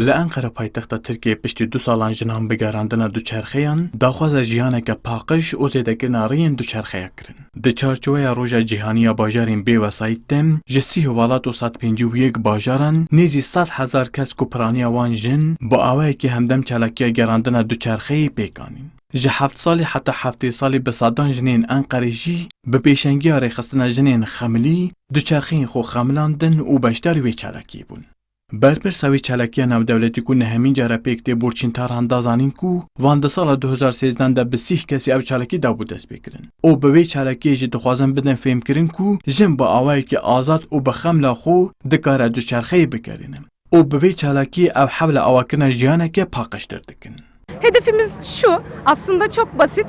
Li Enqere paytexta Tirkiye piştî 2 salan jinan bigerandina duçerxeyan, daxwaza jiyaneke paqij û zêdekirina rêyên duçerxeya kirin. Di çarçoveya Roja Cîhaniya bajarên bêwesayît de, ji 30 welat û 151 bajaran, nêzî 100,000 kes ku piraniya wan jin, bi awayekî hemdem çalakiya gerandina duçerxeyê pêkanîn. Ji 7 salî heta 7 salî bi sadan jinên Enqerê jî, bi pêşengiya rêxistina jinên xemilî, duçerxeyên xwe xemilandin û beşdarî wê çalakiyê bûn. Berpirsa wê çalakiya navdewletî ku nehemîn cara pêk tê borçîntaran da zanîn ku wan di sala 2013 de bi 30 kesî ev çalakî dabû destpêkirin. û bi wê çalakiyê jî dixwazin bidin fêmkirin ku jin bi awayekî azad û bi xemla xwe dikare duçerxeyê bigerînin. û bi wê çalakiyê ev hewla awakirina jiyaneke paqijtir dikin. Hedefimiz şu, aslında çok basit.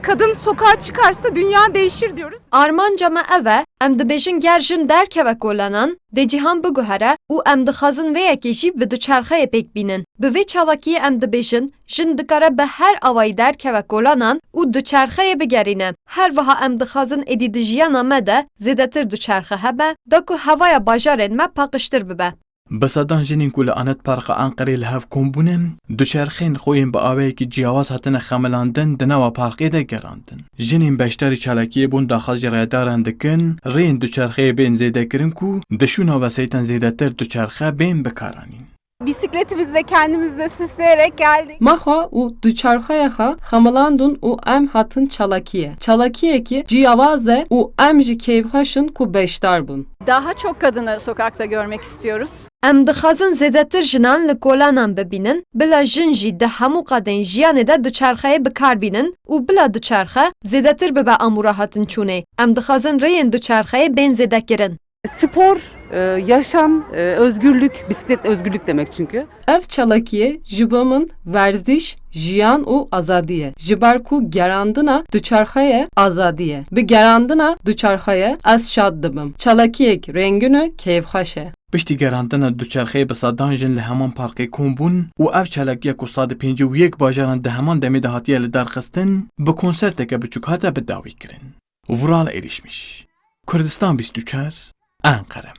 Kadın sokağa çıkarsa dünya değişir diyoruz. Armanca me ev e, em dibêjin ger jin derkeve kolanan, dê cîhan biguhere û em dixwazin vê yekê jî bi duçerxeyê pêk bînin. Bi vê çalakiyê em dibêjin, jin dikare bi her awayî derkeve kolanan û duçerxeyê bigerîne. Her wiha em dixwazin êdî di jiyana me de zêdetir duçerxe hebe, da ku hewaya bajarên me paqijtir bibe. Bi sedan jinên ku li Anetparka Enqerê li hev kombûnin, duçerxeyên xwe yên bi awayekî ciyawaz hatine xemilandin di nava parkê de gerandin. Jinên beşdarî çalakiyê bûn daxwaz ji rêdaran dikin, rêyên duçerxeyê bên zêdekirin ku di şûna veseytên zêdetir duçerxe bên bikaranîn. Bisikletimizle kendimizle süsleyerek geldik. Maha û duçarxeya xwe xemilandin û em hatin çalakiye. Çalakiyekî ciyawaze û em jî kêfxweşin ku beşdar bûn. Daha çok kadını sokakta görmek istiyoruz. Em dixwazin zêdetir jinan li kolanan bibînin, bila jin jî di hemû qadên jiyanê de duçerxeyê bikar bînin û bila duçerxe zêdetir bibe amûra hatin çûnê. Em dixwazin rêyên duçerxeyê bên zêdekirin. Spor, yaşam, özgürlük, bisiklet özgürlük demek çünkü. Ev çalakiye ji bo min werziş, jiyan û azadî ye. Ji ber ku gerandina duçarxeyê azadî ye. Bi gerandina duçarxeyê ez şad dibim. Çalakiyek rengin û kêfxweş e. Piştî gerandina duçerxeyê bi sadan jin li heman parkê kombûn û ev çalakiya ku 151 bajaran di heman demê de hatiye li derxistin, bi konserteke biçûk hate bi dawî kirin. Vural erişmiş. Kurdistan 24, Enqere.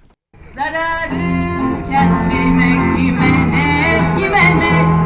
Zararım kendime kime ne